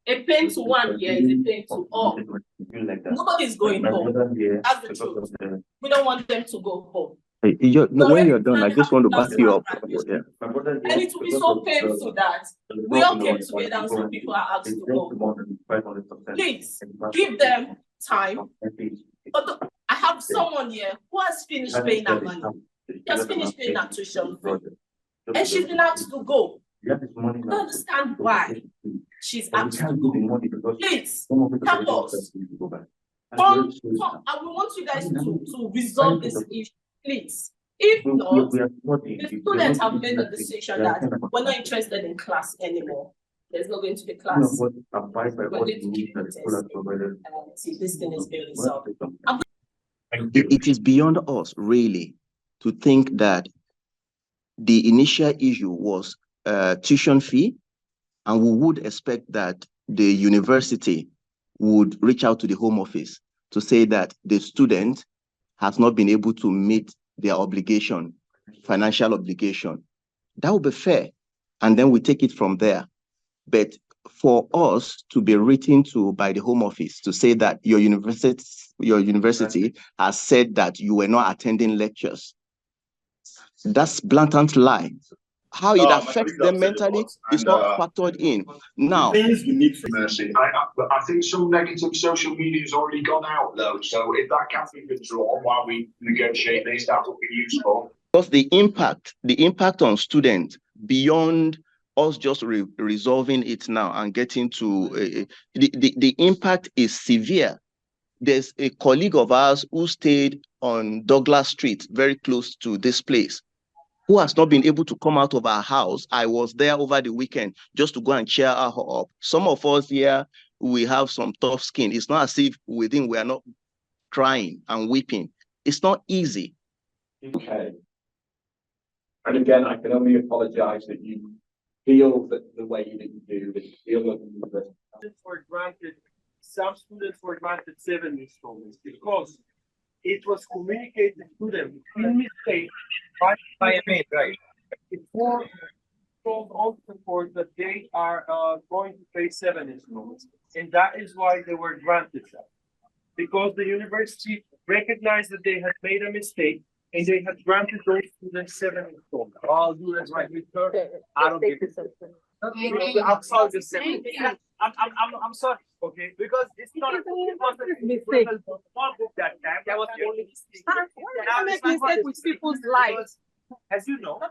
A pain to one year is a pain to all. Nobody's going home. That's the truth. We don't want them to go home. When you're done, I just want to back you up. Yeah. And it will be so painful that we all came together and some people are asked to go. Please give them time. But I have someone here who has finished paying her money. She has finished paying her tuition fee. And she's been asked to go. I don't understand why she's asked to go. Please, help us. I want you guys to resolve this issue, please. If not, the students have made a decision that we're not interested in class anymore. There's not going to be class. We're going to keep protesting and see this thing is being resolved. It is beyond us, really, to think that the initial issue was tuition fee, and we would expect that the university would reach out to the Home Office to say that the student has not been able to meet their obligation, financial obligation. That would be fair, and then we take it from there. But for us to be written to by the Home Office to say that your university has said that you were not attending lectures, that's blatant lie. How it affects them mentally is not factored in. Now, things we need for mercy. I think some negative social media has already gone out, though. So if that can be withdrawn while we negotiate this, that would be useful. Because the impact on students beyond us just resolving it now and getting to the impact is severe. There's a colleague of ours who stayed on Douglas Street, very close to this place, who has not been able to come out of our house. I was there over the weekend just to go and cheer her up. Some of us here, we have some tough skin. It's not as if within we are not crying and weeping. It's not easy. Okay. And again, I can only apologize that you feel that the way that you do, that you feel that some students were granted 7 installments because it was communicated to them in mistake by a maid, right? Before told on the court that they are going to pay 7 installments, and that is why they were granted that, because the university recognized that they had made a mistake and they had granted those students 7 installments. I'll do that right with her. I don't give it. I'm sorry to say. I'm sorry. Okay, because it's not. It wasn't a mistake. Small book that time. That was the only mistake. I make mistake with people's lives. As you know.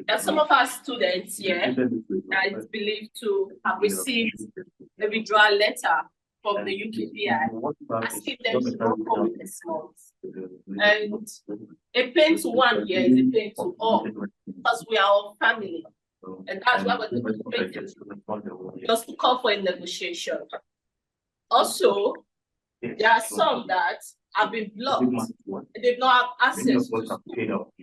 And some of our students here are believed to have received a withdrawal letter from the UKPI asking them to not come this month. And a pain to one year is a pain to all, because we are all family. And that's why we're demonstrating just to call for a negotiation. Also, there are some that have been blocked. They've not have access to school.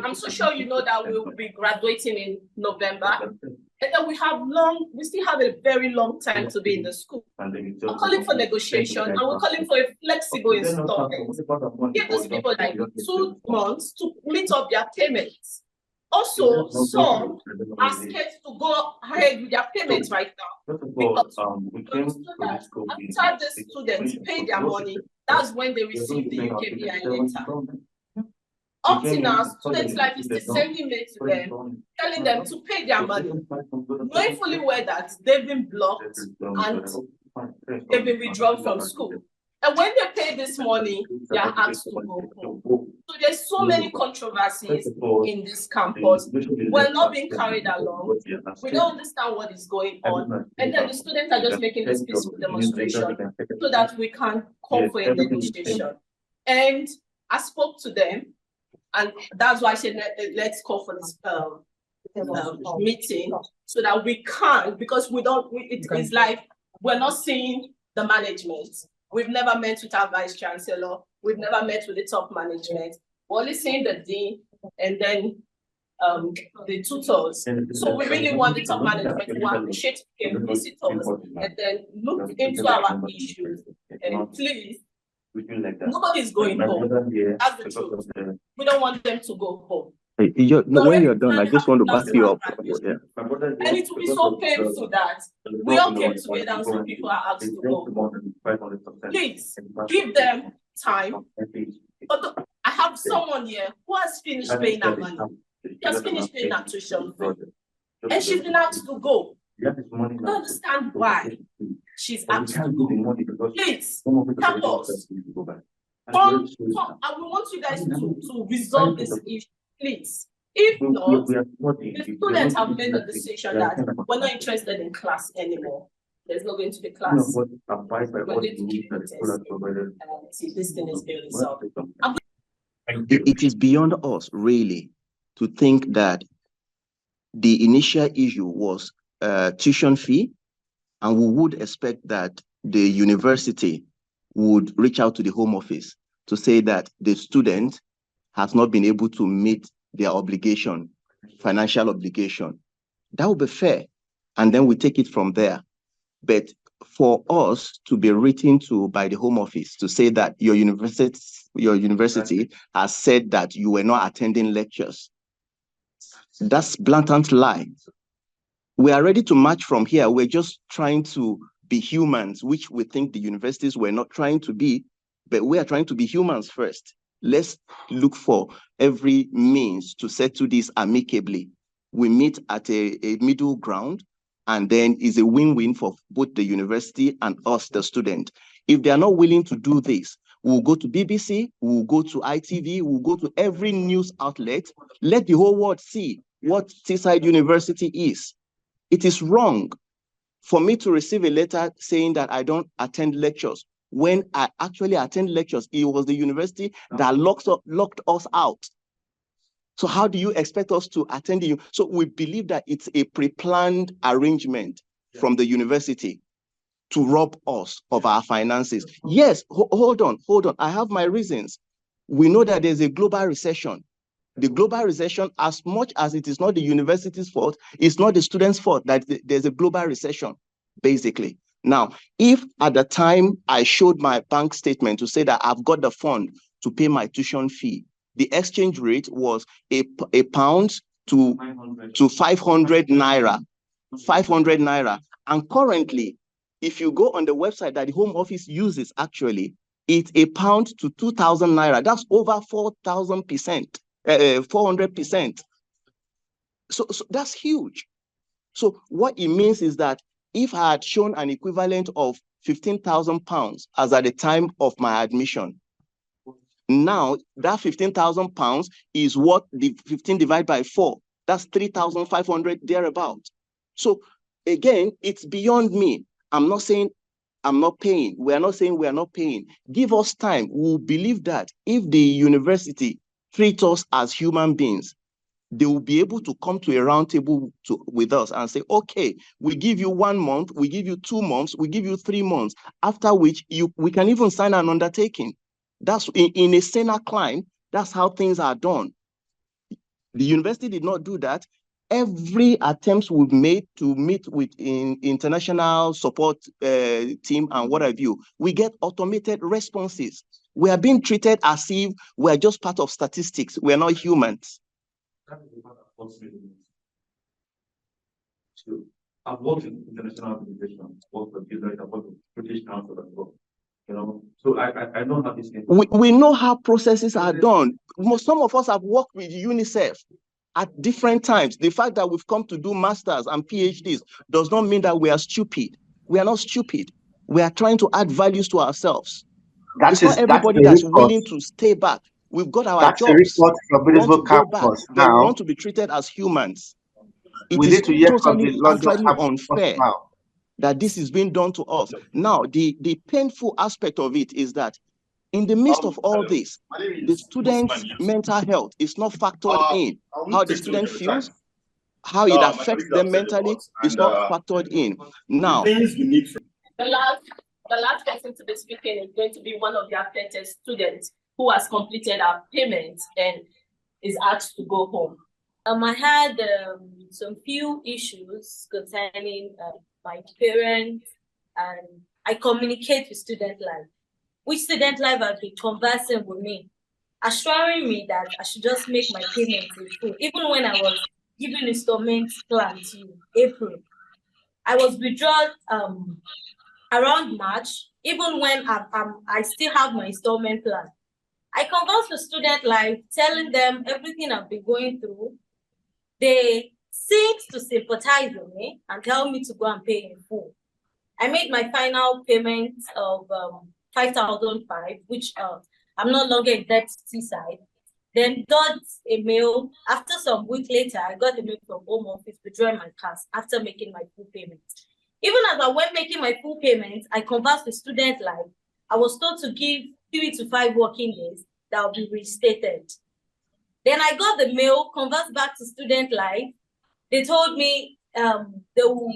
I'm so sure you know that we will be graduating in November. And then we still have a very long time to be in the school. We're calling for negotiation and we're calling for a flexible installment. Give those people like 2 months to meet up their payments. Also, some are scared to go ahead with their payments right now. Because after the students pay their money, that's when they receive the UKPI letter. Up to now, students like is sending mail to them, telling them to pay their money, knowing fully well that they've been blocked and they've been withdrawn from school. And when they pay this money, they are asked to go home. So there's so many controversies in this campus. We're not being carried along. We don't understand what is going on. And then the students are just making this peaceful demonstration so that we can call for a negotiation. And I spoke to them, and that's why I said, let's call for this meeting so that we can, because it's like we're not seeing the management. We've never met with our vice chancellor. We've never met with the top management. We're only seeing the dean and then the tutors. So we really want the top management to appreciate and visit us and then look into our issues. And please, nobody's going home. That's the truth. We don't want them to go home. When you're done, I just want to back you up. Yeah. And it will be so painful that we all came together and some people are asked to go. Please give them time. But I have someone here who has finished paying her money. She has finished paying her tuition fee. And she's been asked to go. I don't understand why she's asked to go. Please help us. I want you guys to resolve this issue, please. If not, the students have made a decision that we're not interested in class anymore. There's not going to be class. We're going to keep protesting and see this thing is being resolved. It is beyond us, really, to think that the initial issue was tuition fee, and we would expect that the university would reach out to the Home Office to say that the student has not been able to meet their obligation, financial obligation. That would be fair, and then we take it from there. But for us to be written to by the Home Office to say that your university has said that you were not attending lectures, that's blatant lie. We are ready to march from here. We're just trying to be humans, which we think the universities were not trying to be, but we are trying to be humans first. Let's look for every means to settle this amicably. We meet at a middle ground, and then it's a win-win for both the university and us, the student. If they are not willing to do this, we'll go to BBC, we'll go to ITV, we'll go to every news outlet. Let the whole world see what Teesside University is. It is wrong for me to receive a letter saying that I don't attend lectures. When I actually attend lectures, it was the university that locked us out. So how do you expect us to attend you? So we believe that it's a pre-planned arrangement from the university to rob us of our finances. Yes, hold on. I have my reasons. We know that there's a global recession. The global recession, as much as it is not the university's fault, it's not the students' fault that there's a global recession, basically. Now, if at the time I showed my bank statement to say that I've got the fund to pay my tuition fee, the exchange rate was a pound to 500 naira. 500 naira. And currently, if you go on the website that the Home Office uses, actually, it's a pound to 2,000 naira. That's over 4,000%, 400%. So that's huge. So what it means is that if I had shown an equivalent of 15,000 pounds as at the time of my admission, now that 15,000 pounds is what the 15 divided by 4. That's 3,500 thereabout. So again, it's beyond me. I'm not saying I'm not paying. We are not saying we are not paying. Give us time. We'll believe that if the university treats us as human beings, they will be able to come to a round table with us and say, okay, we give you 1 month, we give you 2 months, we give you 3 months, after which we can even sign an undertaking. That's in a saner climb, that's how things are done. The university did not do that. Every attempt we've made to meet with international support team and what have you, we get automated responses. We are being treated as if we're just part of statistics. We're not humans. I've worked in international organizations, worked with British Council as well. You know, so I know how this thing. We know how processes are done. Some of us have worked with UNICEF at different times. The fact that we've come to do masters and PhDs does not mean that we are stupid. We are not stupid. We are trying to add values to ourselves. It's not everybody that's willing to stay back. We've got our jobs. That's a report from British Campus. But we want to be treated as humans. It is totally, actually unfair that this is being done to us. Now, the painful aspect of it is that in the midst of all this, the student's mental health is not factored in. How the student feels, how it affects them mentally is not factored in. Now, the last person to be speaking is going to be one of the affected students who has completed our payment and is asked to go home. I had some few issues concerning my parents, and I communicate with Student Life, which Student Life has been conversing with me. assuring me that I should just make my payments in full. Even when I was given installment plan to April, I was withdrawn around March, even when I still have my installment plan. I conversed with Student Life, telling them everything I've been going through. They seemed to sympathize with me and tell me to go and pay in full. I made my final payment of 5,005, which I'm no longer in debt to Teesside. Then got a mail. After some week later, I got a mail from Home Office withdrawing my cash after making my full payment. Even as I went making my full payment, I conversed with Student Life. I was told to give 3 to 5 working days that will be restated. Then I got the mail, conversed back to Student Life. They told me they will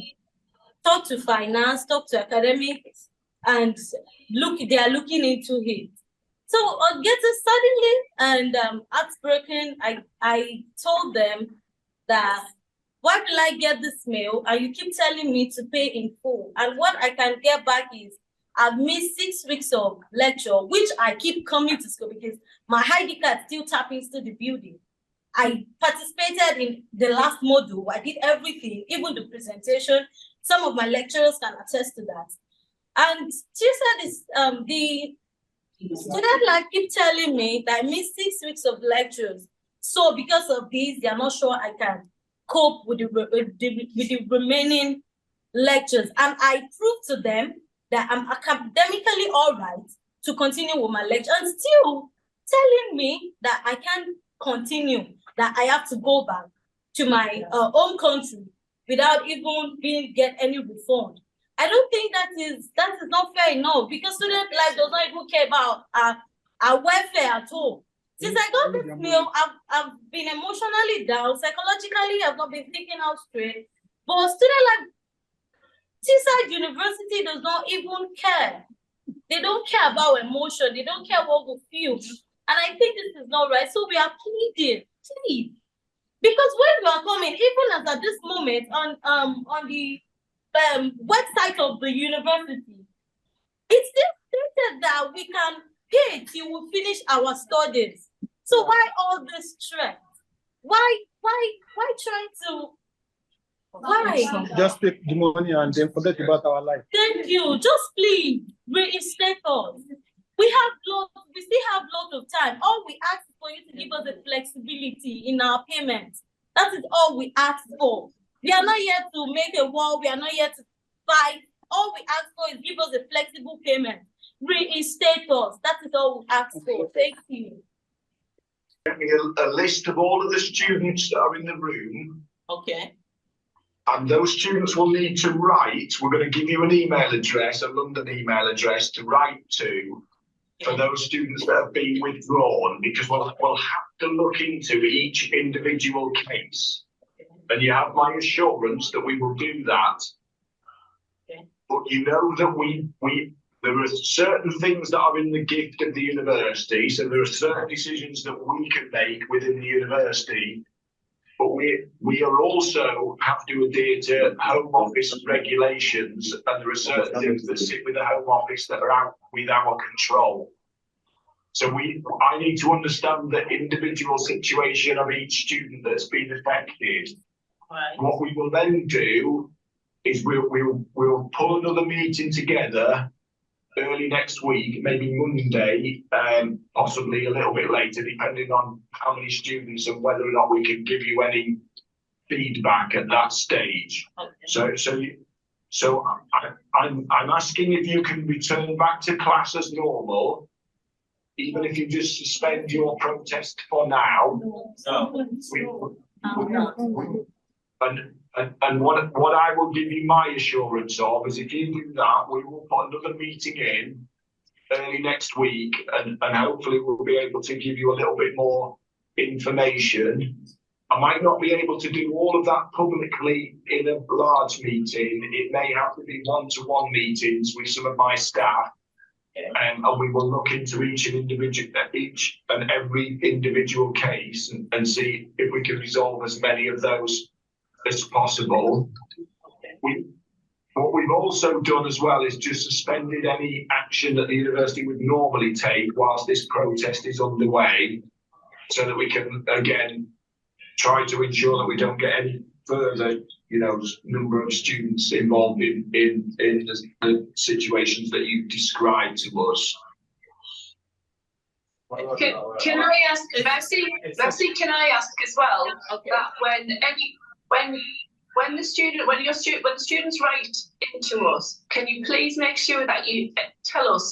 talk to finance, talk to academics, and they are looking into it. So on getting suddenly and outspoken, I told them that, why will I get this mail and you keep telling me to pay in full? And what I can get back is I've missed 6 weeks of lecture, which I keep coming to school because my ID card still taps into the building. I participated in the last module. I did everything, even the presentation. Some of my lecturers can attest to that. And Teesside is the student like keep telling me that I missed 6 weeks of lectures. So because of this, they are not sure I can cope with the remaining lectures. And I proved to them that I'm academically all right to continue with my lecture, and still telling me that I can't continue, that I have to go back to my home country without even get any refund. I don't think that is not fair enough, because Student Life does not even care about our welfare at all. Since I got this mail, I've been emotionally down, psychologically I've not been thinking out straight. But Student Life, Teesside University does not even care. They don't care about emotion. They don't care what we feel. And I think this is not right. So we are pleading, please. Because when we are coming, even as at this moment on the website of the university, it's still stated that we can pay till we finish our studies. So why all this stress? Why trying to? Why? Just take the money and then forget about our life. Thank you. Just please reinstate us. We still have lots of time. All we ask is for you to give us the flexibility in our payments. That is all we ask for. We are not here to make a war. We are not here to fight. All we ask for is give us a flexible payment. Reinstate us. That is all we ask for. Thank you. Give me a list of all of the students that are in the room. Okay. And those students will need to write. We're going to give you an email address, a London email address to write to for those students that have been withdrawn, because we'll have to look into each individual case. And you have my assurance that we will do that. Okay. But you know that there are certain things that are in the gift of the university, so there are certain decisions that we can make within the university. But we are also have to adhere to Home Office regulations, and there are certain things that sit with the Home Office that are out with our control. So I need to understand the individual situation of each student that's been affected. Right. What we will then do is we'll pull another meeting together early next week, maybe Monday, possibly a little bit later, depending on how many students and whether or not we can give you any feedback at that stage. Okay. So I'm asking if you can return back to class as normal, even if you just suspend your protest for now. And what I will give you my assurance of is if you do that, we will put another meeting in early next week, and hopefully we'll be able to give you a little bit more information. I might not be able to do all of that publicly in a large meeting. It may have to be one-to-one meetings with some of my staff, and we will look into each and every individual case and see if we can resolve as many of those as possible. What we've also done as well is just suspended any action that the university would normally take whilst this protest is underway, so that we can, again, try to ensure that we don't get any further, number of students involved in the situations that you've described to us. Can I ask, Bessie, can I ask as well, that when the students write into us, can you please make sure that you tell us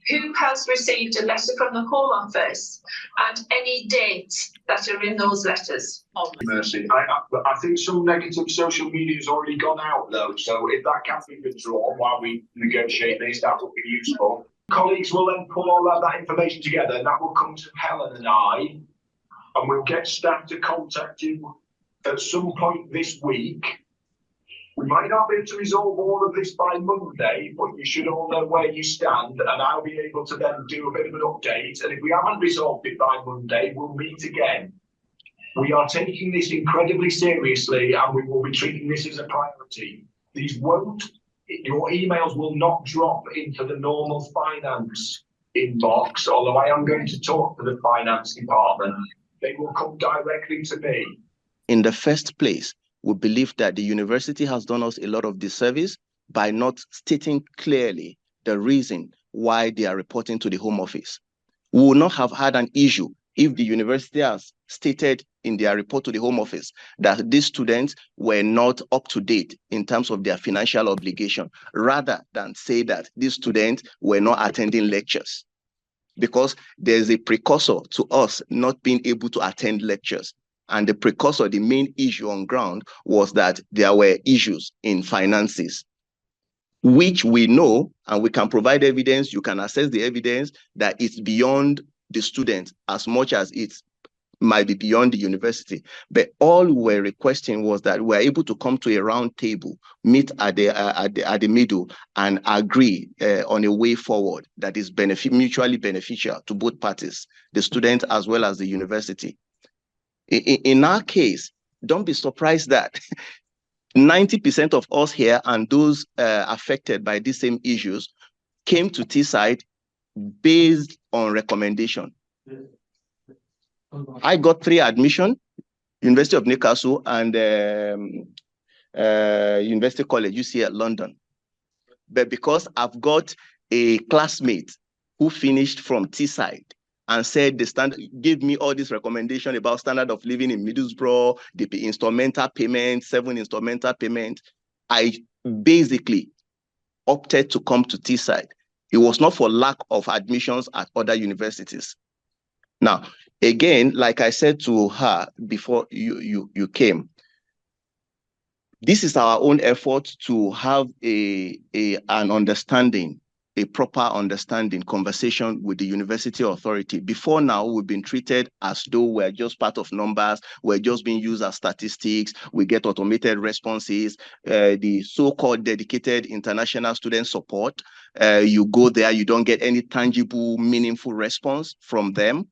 who has received a letter from the Home Office and any dates that are in those letters? Mercy. I think some negative social media has already gone out though, so if that can be withdrawn while we negotiate this, that would be useful. Colleagues will then pull all that information together, and that will come to Helen and I, and we'll get staff to contact you at some point this week. We might not be able to resolve all of this by Monday, but you should all know where you stand, and I'll be able to then do a bit of an update. And if we haven't resolved it by Monday, we'll meet again. We are taking this incredibly seriously, and we will be treating this as a priority. Your emails will not drop into the normal finance inbox, although I am going to talk to the finance department. They will come directly to me. In the first place, we believe that the university has done us a lot of disservice by not stating clearly the reason why they are reporting to the Home Office. We would not have had an issue if the university has stated in their report to the Home Office that these students were not up to date in terms of their financial obligation, rather than say that these students were not attending lectures. Because there's a precursor to us not being able to attend lectures. And the precursor, the main issue on ground, was that there were issues in finances, which we know, and we can provide evidence. You can assess the evidence that it's beyond the student as much as it might be beyond the university. But all we were requesting was that we're able to come to a round table, meet at the middle, and agree on a way forward that is mutually beneficial to both parties, the student as well as the university. In our case, don't be surprised that 90% of us here and those affected by these same issues came to Teesside based on recommendation. I got 3 admissions, University of Newcastle and University College, UCL London. But because I've got a classmate who finished from Teesside and said gave me all this recommendation about standard of living in Middlesbrough, the instrumental payment, 7 instrumental payment, I basically opted to come to Teesside. It was not for lack of admissions at other universities. Now, again, like I said to her before you came, this is our own effort to have an understanding, a proper understanding, conversation with the university authority. Before now, we've been treated as though we're just part of numbers, we're just being used as statistics, we get automated responses, the so-called dedicated international student support. You go there, you don't get any tangible, meaningful response from them.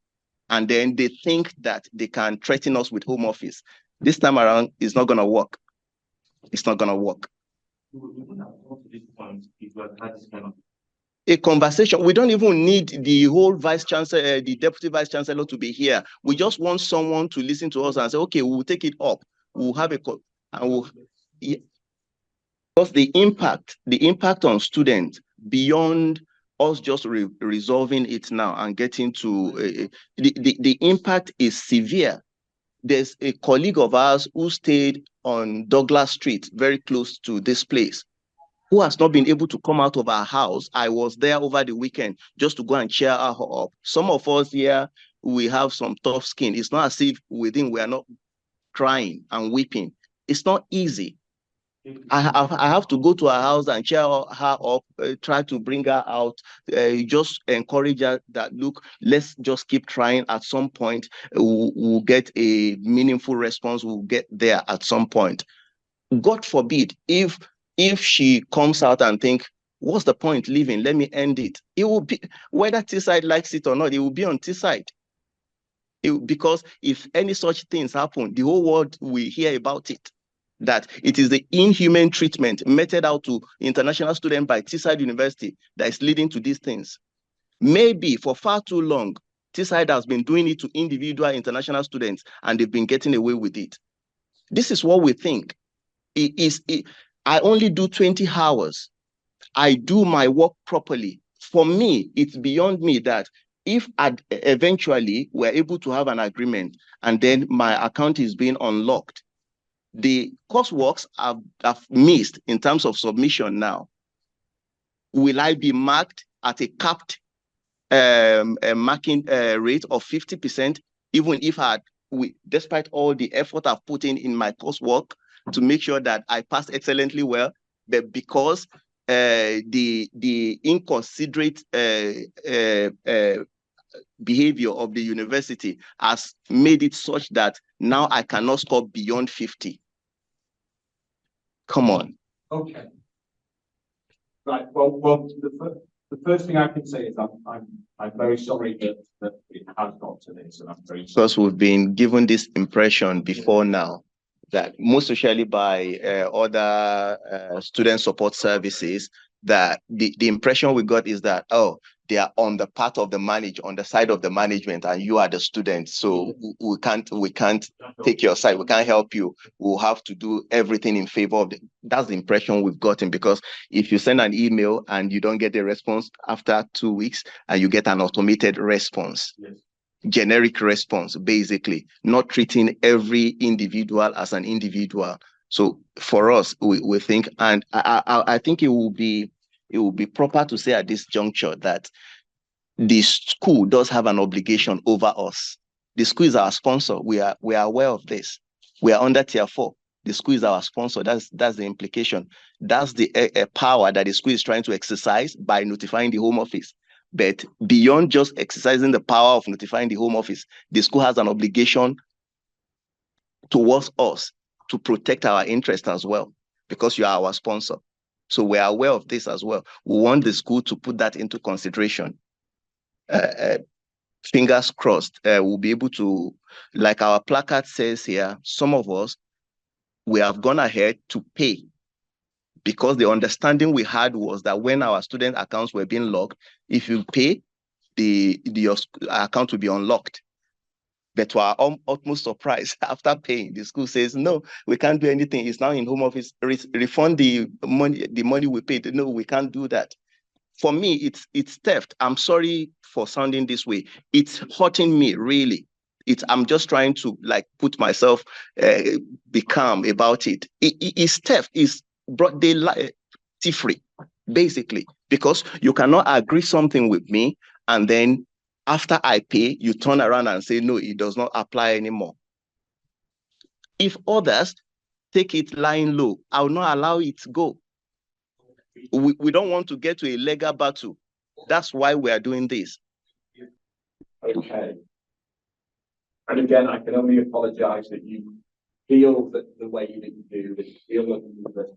And then they think that they can threaten us with Home Office. This time around, it's not going to work. It's not going to work. A conversation. We don't even need the whole vice chancellor, the deputy vice chancellor to be here. We just want someone to listen to us and say, okay, we'll take it up. We'll have a, and we'll, yeah. Because the impact on students beyond us just resolving it now and getting to the impact is severe. There's a colleague of ours who stayed on Douglas Street, very close to this place, who has not been able to come out of our house. I was there over the weekend just to go and cheer her up. Some of us here, we have some tough skin. It's not as if within we are not crying and weeping. It's not easy. I have to go to her house and cheer her up, try to bring her out, just encourage her that, look, let's just keep trying. At some point, we'll get a meaningful response. We'll get there at some point. God forbid, if she comes out and think, what's the point living? Let me end it. It will be, whether Teesside likes it or not, it will be on Teesside. Because if any such things happen, the whole world will hear about it. that it is the inhumane treatment meted out to international students by Teesside University that is leading to these things. Maybe for far too long, Teesside has been doing it to individual international students and they've been getting away with it. This is what we think. I only do 20 hours. I do my work properly. For me, it's beyond me that if eventually we're able to have an agreement and then my account is being unlocked, the courseworks I've missed in terms of submission now, will I be marked at a capped marking rate of 50%, even if despite all the effort I've put in my coursework to make sure that I pass excellently well, but because the inconsiderate behavior of the university has made it such that now I cannot score beyond 50. Come on. Okay. Right. Well, the first thing I can say is I'm very sorry that it has got to this, and I'm very sorry. Because we've been given this impression before now that most especially by other student support services, that the impression we got is that, oh, they are on the part of on the side of the management, and you are the student. So we can't take your side. We can't help you. We'll have to do everything in favor of that's the impression we've gotten, because if you send an email and you don't get a response after 2 weeks, and you get an automated response, yes, generic response, basically, not treating every individual as an individual. So for us, we think, and I think it will be proper to say at this juncture that the school does have an obligation over us. The school is our sponsor. We are aware of this. We are under Tier 4. The school is our sponsor. That's the implication. That's the power that the school is trying to exercise by notifying the Home Office. But beyond just exercising the power of notifying the Home Office, the school has an obligation towards us to protect our interests as well, because you are our sponsor. So we are aware of this as well. We want the school to put that into consideration. Fingers crossed, we'll be able to, like our placard says here, some of us, we have gone ahead to pay, because the understanding we had was that when our student accounts were being locked, if you pay, your account will be unlocked. But to our utmost surprise, after paying, the school says, no, we can't do anything. It's now in Home Office. Refund the money we paid. No, we can't do that. For me, it's theft. I'm sorry for sounding this way. It's hurting me, really. I'm just trying to put myself, be calm about it. It's theft. It's broad daylight thievery, basically, because you cannot agree something with me and then after I pay, you turn around and say, no, it does not apply anymore. If others take it lying low, I will not allow it to go. We don't want to get to a legal battle. That's why we are doing this. Okay. And again, I can only apologize that you feel that the way that you do, that you feel that